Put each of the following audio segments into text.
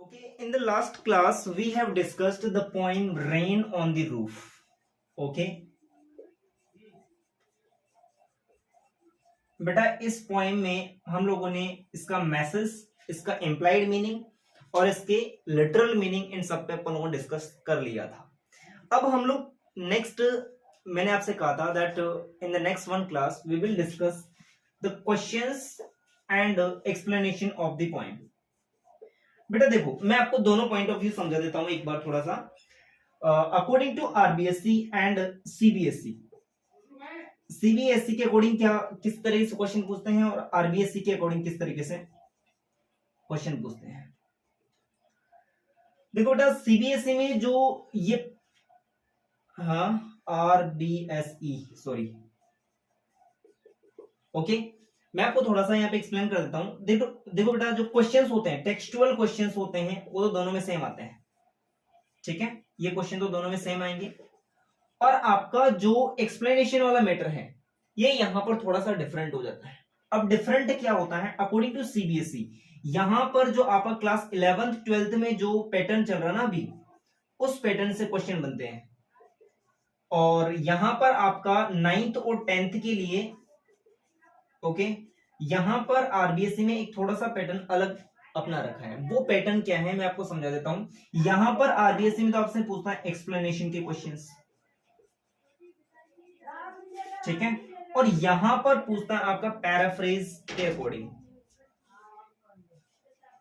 Okay, in the last class we have discussed the poem Rain on the Roof. Okay, बेटा इस poem में हम लोगों ने इसका मैसेज, इसका इम्प्लाइड मीनिंग और इसके लिटरल मीनिंग इन सब पे अपन लोगों ने डिस्कस कर लिया था। अब हम लोग नेक्स्ट, मैंने आपसे कहा था that in the next one class we will discuss the questions and explanation of the poem. बेटा देखो, मैं आपको दोनों पॉइंट ऑफ व्यू समझा देता हूं एक बार थोड़ा सा। According to RBSE and CBSE, CBSE के अकॉर्डिंग क्या किस तरीके से क्वेश्चन पूछते हैं और आरबीएसई के अकॉर्डिंग किस तरीके से क्वेश्चन पूछते हैं। देखो बेटा, सीबीएसई में जो ये आरबीएसई सॉरी, ओके, मैं आपको थोड़ा सा यहाँ पे एक्सप्लेन कर देता हूं। देखो देखो बेटा, जो क्वेश्चंस होते हैं, टेक्सचुअल क्वेश्चंस होते हैं, वो तो दोनों में सेम आते हैं। ठीक है, ये क्वेश्चन तो दोनों में सेम आएंगे। और आपका जो एक्सप्लेनेशन वाला मैटर है, ये यहां पर थोड़ा सा डिफरेंट हो जाता है। अब डिफरेंट क्या होता है अकॉर्डिंग टू सीबीएसई, यहां पर जो आपका क्लास 11th 12th में जो पैटर्न चल रहा ना अभी, उस पैटर्न से क्वेश्चन बनते हैं। और यहां पर आपका 9th और 10th के लिए, ओके, यहां पर आरबीएसई में एक थोड़ा सा पैटर्न अलग अपना रखा है। वो पैटर्न क्या है मैं आपको समझा देता हूं। यहां पर आरबीएसई में तो आपसे पूछता है एक्सप्लेनेशन के क्वेश्चंस, ठीक है, और यहां पर पूछता है आपका पैराफ्रेज के अकॉर्डिंग।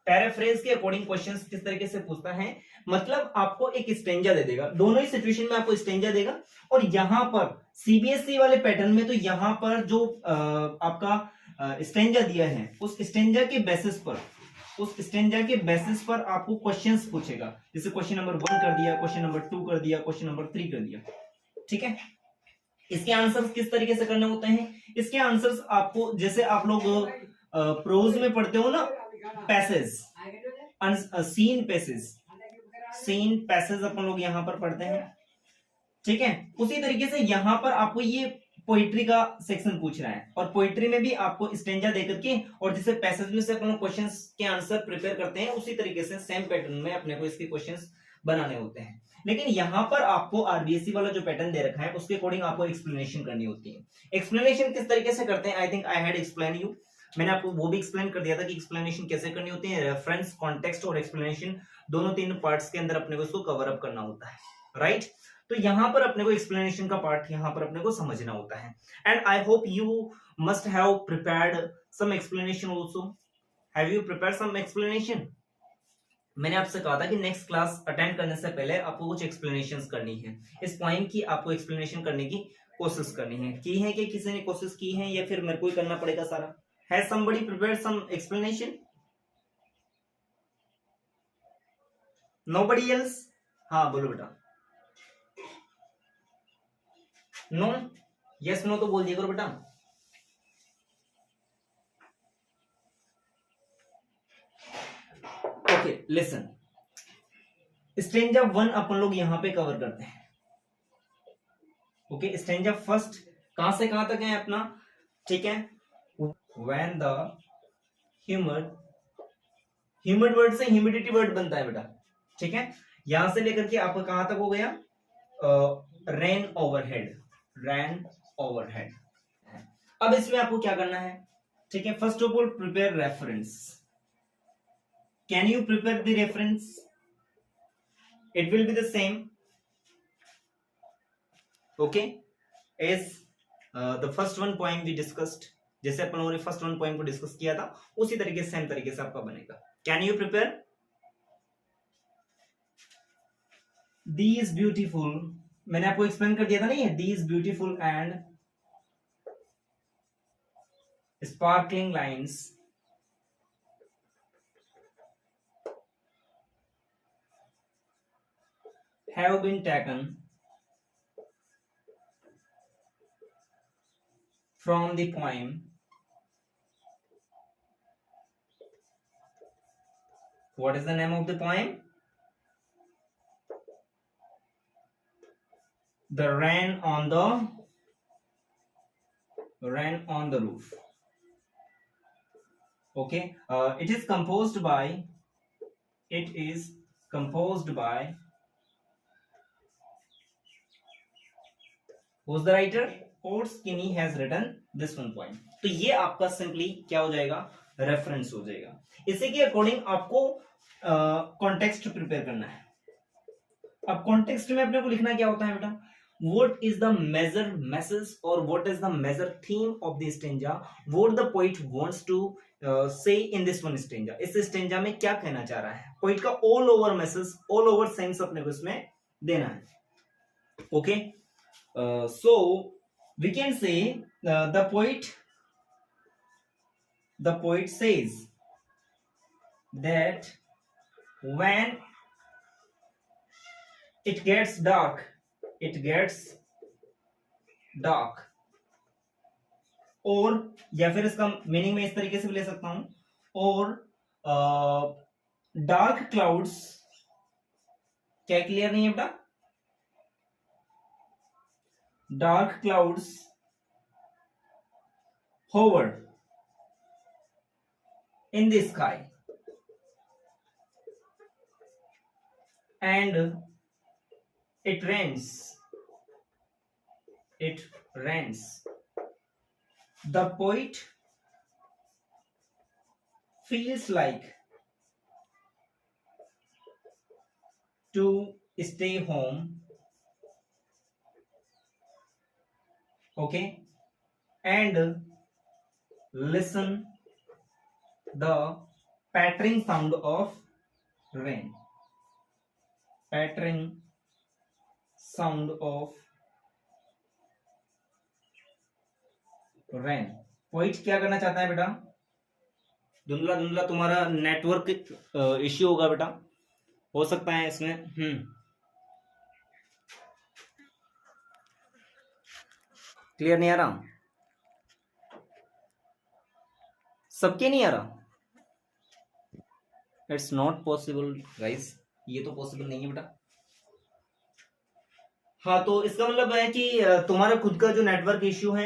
पैराफ्रेज के अकॉर्डिंग क्वेश्चंस किस तरीके से पूछता है, मतलब आपको एक स्टेंजा दे देगा, दोनों ही सिचुएशन में आपको स्टेंजा देगा। और यहां पर सीबीएसई वाले पैटर्न में तो यहां पर जो आपका स्टेंजा दिया है, उस स्टेंजा के बेसिस पर, उस स्टेंजा के बेसिस पर आपको क्वेश्चंस पूछेगा। जैसे क्वेश्चन नंबर 1 कर दिया, क्वेश्चन नंबर 2 कर दिया, क्वेश्चन नंबर 3 कर दिया। ठीक है, इसके आंसर्स किस तरीके से करने होते हैं, इसके आंसर्स आपको, जैसे आप लोग प्रोज में पढ़ते हो ना, passage, seen passage, seen passage अपन लोग यहां पर पढ़ते हैं। ठीक है, उसी तरीके से यहां पर आपको ये पोइट्री का सेक्शन पूछ रहा है, और पोइट्री में भी आपको स्टेंजा देकर के, और जैसे पैसेज में से अपन लोग क्वेश्चंस के आंसर प्रिपेयर करते हैं, उसी तरीके से सेम पैटर्न में अपने को इसके क्वेश्चंस बनाने होते हैं। लेकिन यहां पर आपको आरबीएसई वाला जो पैटर्न दे रखा है, उसके अकॉर्डिंग आपको एक्सप्लेनेशन करनी होती है। एक्सप्लेनेशन किस तरीके से करते हैं, I think I had explain you, मैंने आपको वो भी एक्सप्लेन कर दिया था कि एक्सप्लेनेशन कैसे करनी होती है। रेफरेंस, कॉन्टेक्स्ट और एक्सप्लेनेशन, दोनों तीन पार्ट्स के अंदर अपने को इसको कवर अप करना होता है, राइट। तो यहां पर अपने को एक्सप्लेनेशन का पार्ट यहां पर अपने को समझना होता है। And I hope you must have prepared some explanation also. Have you prepared some explanation? मैंने आपसे कहा था कि नेक्स्ट क्लास अटेंड करने से पहले आपको कुछ एक्सप्लेनेशंस करनी है, इस पॉइंट की आपको एक्सप्लेनेशन करने की कोशिश करनी है। की है कि किसी ने कोशिश की है, या फिर मेरे को ही करना पड़ेगा सारा? Has somebody prepared some explanation? Nobody else? हाँ बोलो बेटा। नो? यस नो तो बोल दिया करो बेटा। ओके लिसन, स्टेंजा 1 अपन लोग यहां पे कवर करते हैं। ओके, स्टेंजा फर्स्ट कहां से कहां तक है अपना? ठीक है, व्हेन द ह्यूमिड वर्ड से ह्यूमिडिटी वर्ड बनता है बेटा। ठीक है, यहां से लेकर के आपका कहां तक हो गया? Rain overhead, ran overhead. अब इसमें आपको क्या करना है? ठीक है, first of all prepare reference. Can you prepare the reference? It will be the same, okay, as the first one point we discussed. जैसे अपन लोगों ने फर्स्ट वन पॉइंट को डिस्कस किया था, उसी तरीके से सेम तरीके से आपका बनेगा। Can you prepare? The is beautiful, मैंने आपको एक्सप्लेन कर दिया था नहीं है, the is beautiful and sparkling lines have been taken from the poem what is the name of the poem? The rain on the roof. Okay, it is composed by It is composed by, who's the writer? Orskini has written this one point. तो ये आपका simply क्या हो जाएगा, reference हो जाएगा. इसी के अकॉर्डिंग आपको कॉन्टेक्स्ट प्रिपेयर करना है. अब कॉन्टेक्स्ट में अपने को लिखना क्या होता है बेटा, what is the major message or what is the major theme of the stanza, what the poet wants to say in this one stanza. इस stanza में क्या कहना चाह रहा है poet का, all over message, all over sense अपने को इसमें देना है. Okay, so we can say the poet says that when it gets dark, और या फिर इसका मीनिंग में इस तरीके से भी ले सकता हूं, और डार्क क्लाउड्स, क्या क्लियर नहीं है बेटा, dark clouds hover in the sky and it rains. The poet feels like to stay home, okay, and listen the pattering sound of rain. Pattering sound of rain. Poet क्या करना चाहता है बेटा, धुंधला धुंधला तुम्हारा नेटवर्क इश्यू होगा बेटा, हो सकता है इसमें. क्लियर नहीं आ रहा, सबके नहीं आ रहा. इट्स नॉट पॉसिबल गाइस, ये तो पॉसिबल नहीं है बेटा. हाँ, तो इसका मतलब है कि तुम्हारा खुद का जो नेटवर्क इश्यू है,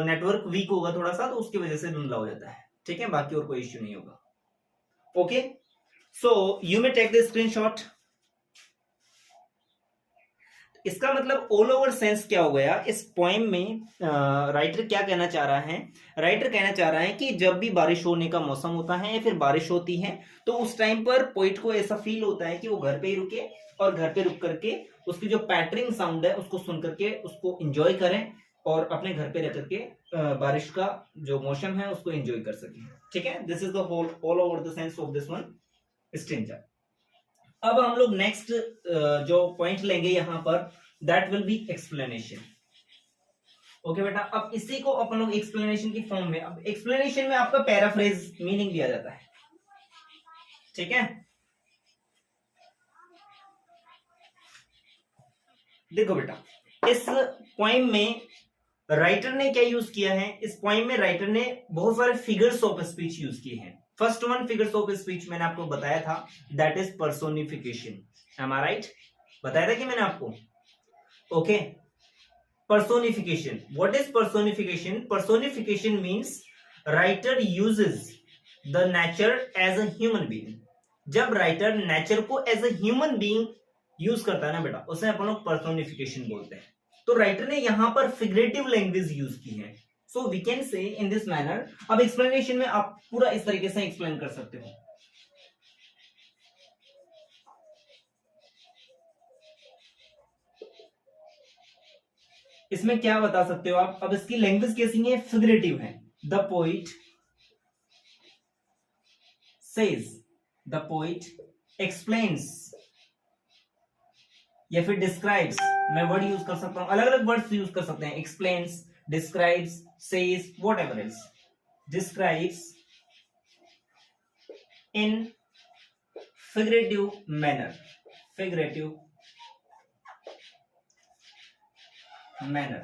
नेटवर्क वीक होगा थोड़ा सा, तो उसकी वजह से धुंधला हो जाता है. ठीक है, बाकी और कोई इश्यू नहीं होगा. Okay, so you may take the screenshot. इसका मतलब ऑल ओवर सेंस क्या हो गया इस पोएम में. राइटर क्या कहना चाह रहा है, राइटर कहना चाह रहा है कि जब भी बारिश होने का मौसम होता है या फिर बारिश होती है, तो उस टाइम पर पोइट को ऐसा फील होता है कि वो घर पे ही रुके और घर पे रुक करके उसकी जो पैटरिंग साउंड है उसको सुन करके उसको एंजॉय करें और अपने घर पे रह करके बारिश का जो मौसम है उसको एंजॉय कर सके. ठीक है, this is the whole all over the sense of this one stanza. अब हम लोग नेक्स्ट जो पॉइंट लेंगे यहां पर, that will be explanation. Okay बेटा, अब इसी को अपन लोग एक्सप्लेनेशन की फॉर्म में, अब एक्सप्लेनेशन में आपका पैराफ्रेज मीनिंग दिया जाता है. ठीक है, देखो बेटा, इस पोएम में राइटर ने क्या यूज किया है, इस पोएम में राइटर ने बहुत सारे फिगर्स ऑफ स्पीच यूज किए हैं. First one figures of speech मैंने आपको बताया था, that is personification. Am I right, बताया था कि मैंने आपको. Okay, personification. What is personification? Personification means writer uses the nature as a human being. जब राइटर नेचर को as a human being use करता है ना बेटा, उसे अपन लोग पर्सोनिफिकेशन बोलते हैं. तो राइटर ने यहां पर फिगरेटिव लैंग्वेज यूज की है. सो we can say in this manner. अब एक्सप्लेनेशन में आप पूरा इस तरीके से एक्सप्लेन कर सकते हो. इसमें क्या बता सकते हो आप, अब इसकी लैंग्वेज कैसी है, फिगरेटिव है. The poet says, the poet explains या फिर डिस्क्राइब्स. मैं वर्ड यूज कर सकता हूं, अलग अलग वर्ड्स यूज कर सकते हैं. Explains, describes, says, whatever else. Describes in figurative manner. Figurative manner.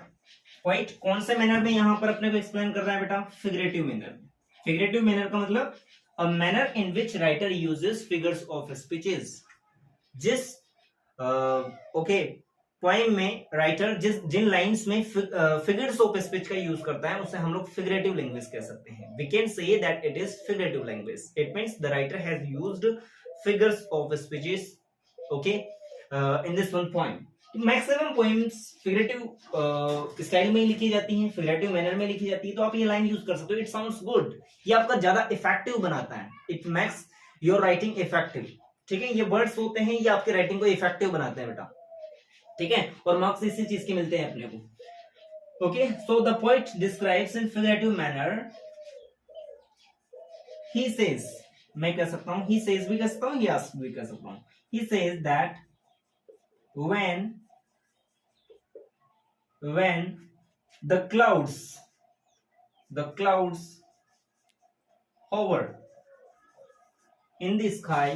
Quite कौन से मैनर में यहां पर अपने को एक्सप्लेन कर रहा है बेटा? Figurative manner. फिगरेटिव मैनर का मतलब a manner in which writer uses figures of speeches. जिस पोएम में राइटर जिन लाइंस में फिगर्स ऑफ स्पीच का यूज करता है उसे हम लोग फिगरेटिव लैंग्वेज कह सकते हैं. We can say that it is figurative language. It means the writer has used figures of speeches okay in this one poem. Maximum poems figurative style में लिखी जाती हैं, फिगरेटिव मैनर में लिखी जाती है, तो आप ये लाइन यूज कर सकते हो. It sounds good. ये आपका ज्यादा इफेक्टिव बनाता है. It makes your writing effective. ठीक है, ये वर्ड्स होते हैं, ये आपके राइटिंग को इफेक्टिव बनाते हैं बेटा. ठीक है, और मार्क्स इसी चीज के मिलते हैं अपने को. Okay, so the poet describes in figurative manner. He says, मैं कह सकता हूं, ही सेज भी कह सकता हूं, यस भी कह सकता हूं. He says that when the clouds hover in the sky.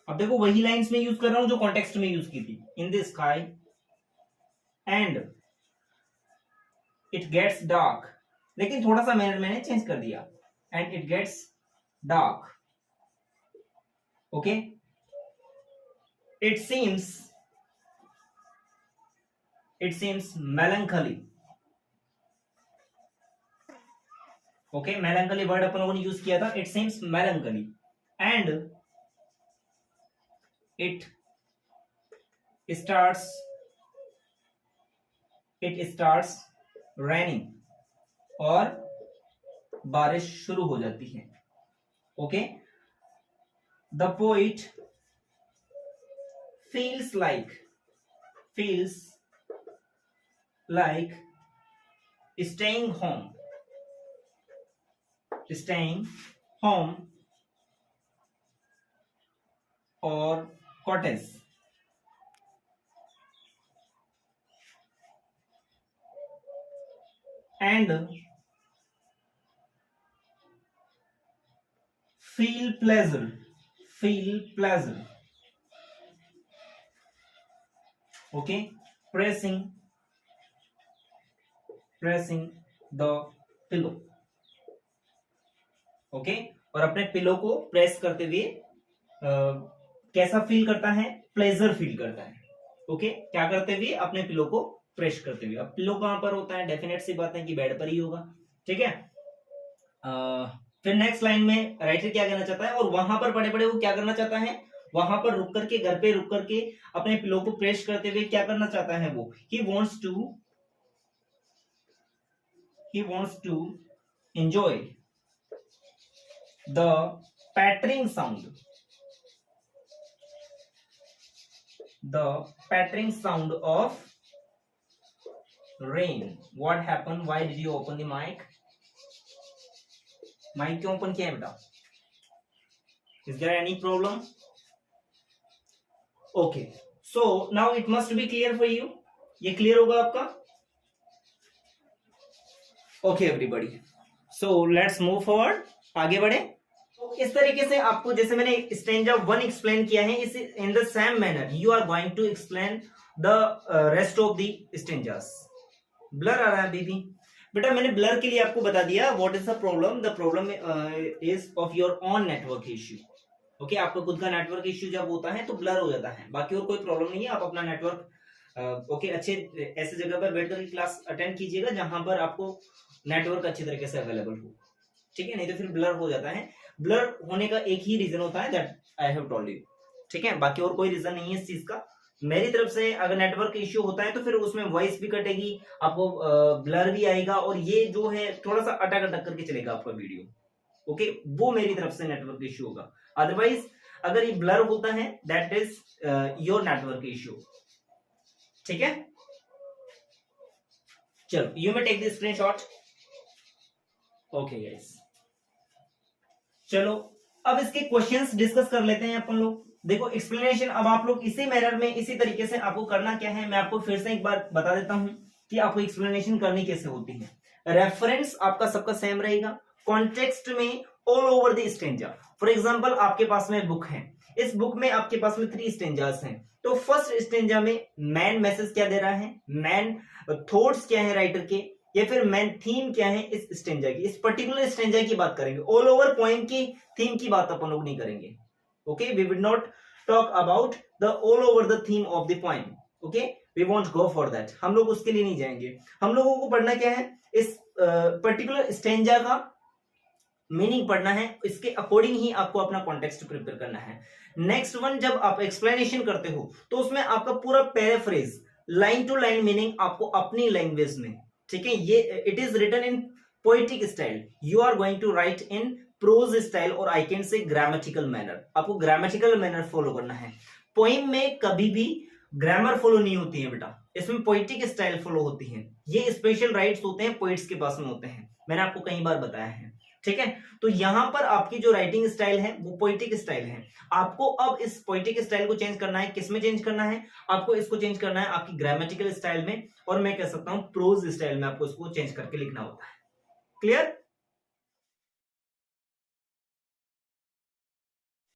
अब देखो वही लाइंस में यूज कर रहा हूं जो कॉन्टेक्स्ट में यूज की थी. In the sky and it gets dark, लेकिन थोड़ा सा मैंने चेंज कर दिया. And it gets dark. Okay, it seems melancholy. Okay, melancholy word अपन लोगों ने यूज किया था. It seems melancholy and it starts raining, और बारिश शुरू हो जाती है. Okay, the poet feels like staying home or cottage. And feel pleasure. Okay, pressing the pillow. Okay, और अपने पिलो को प्रेस करते हुए कैसा फील करता है? प्लेजर फील करता है. ओके, क्या करते हुए? अपने पिलो को प्रेस करते हुए. अब पिलो कहां पर होता है? डेफिनेट सी बात है कि बेड पर ही होगा. ठीक है, फिर नेक्स्ट लाइन में राइटर क्या कहना चाहता है, और वहां पर बड़े बड़े वो क्या करना चाहता है? वहां पर रुक करके, घर पे रुक करके अपने पिलो को प्रेस करते हुए क्या करना चाहता है वो? He wants to enjoy the pattering sound of rain. What happened? Why did you open the mic? Mic क्यों ओपन किया है बेटा? Is there any problem? Okay, so now it must be clear for you. ये clear होगा आपका? Okay everybody, so let's move forward. आगे बढ़े. तो इस तरीके से आपको, जैसे मैंने स्टैंजा 1 एक्सप्लेन किया है, इस in the same manner you are going to explain the rest of the stanzas. Blur आ रहा है बेबी? बेटा मैंने ब्लर के लिए आपको बता दिया. What is the problem? The problem is of your on network issue. Okay, आपका खुद का नेटवर्क इश्यू जब होता है तो ब्लर हो जाता है, बाकी और कोई प्रॉब्लम नहीं है. आप अपना नेटवर्क ओके अच्छे ऐसे जगह पर बैठ कर क्लास अटेंड कीजिएगा जहां पर आपको नेटवर्क अच्छी तरीके से अवेलेबल हो. ठीक है, नहीं तो फिर ब्लर हो जाता है. ब्लर होने का एक ही रीजन होता है, that I have told you. ठीक है, बाकी और कोई रीजन नहीं है इस चीज का. मेरी तरफ से अगर नेटवर्क इश्यू होता है तो फिर उसमें वॉइस भी कटेगी, आपको ब्लर भी आएगा, और ये जो है थोड़ा सा अटक अटक करके चलेगा आपका वीडियो. ओके, वो मेरी तरफ से नेटवर्क इश्यू होगा. अदरवाइज अगर ये ब्लर होता है that is your network issue. ठीक है, चलो you may take the screenshot. Okay guys, चलो अब इसके क्वेश्चंस डिस्कस कर लेते हैं अपन लोग. देखो एक्सप्लेनेशन अब आप लोग इसी मैनर में, इसी तरीके से आपको करना क्या है, मैं आपको फिर से एक बार बता देता हूं कि आपको एक्सप्लेनेशन करनी कैसे होती है. रेफरेंस आपका सबका सेम रहेगा. कॉन्टेक्स्ट में all over the stanza. For example आपके पास में बुक है, इस बुक में आपके पास में 3 स्टैंजास हैं. तो फर्स्ट स्टैंजा में मैन मैसेज क्या दे रहा है, मैन थॉट्स क्या है राइटर के, या फिर मैन थीम क्या है इस स्टैंजा की. इस पर्टिकुलर स्टैंजा की बात करेंगे, ऑल ओवर पोएम की थीम की बात अपन लोग नहीं करेंगे. Okay, we will not talk about the all over the theme of the poem. Okay, we won't go for that, हम लोग उसके लिए नहीं जाएंगे। हम लोगों को पढ़ना क्या है, इस पर्टिकुलर स्टेंजा का मीनिंग पढ़ना है, इसके अकॉर्डिंग ही आपको अपना कॉन्टेक्स्ट प्रिपेयर करना है। नेक्स्ट वन, जब आप एक्सप्लेनेशन करते हो तो उसमें आपका पूरा paraphrase line to line meaning आपको अपनी लैंग्वेज में, ठीक है, ये it is written in poetic style, you are going to write in prose style और I can say grammatical manner, आपको ग्रामेटिकल मैनर फॉलो करना है। पोइम में कभी भी ग्रामर फॉलो नहीं होती है बेटा, इसमें पोएटिक स्टाइल फॉलो होती है, ये स्पेशल राइट्स होते हैं पोइट्स के पास में होते हैं, मैंने आपको कई बार बताया है, ठीक है। तो यहां पर आपकी जो राइटिंग स्टाइल है वो पोएटिक स्टाइल है, आपको अब इस पोएटिक स्टाइल को चेंज करना है, किसमें चेंज करना है, आपको इसको चेंज करना है आपकी ग्रामेटिकल स्टाइल में, और मैं कह सकता हूं प्रोज स्टाइल में आपको इसको चेंज करके लिखना होता है। क्लियर?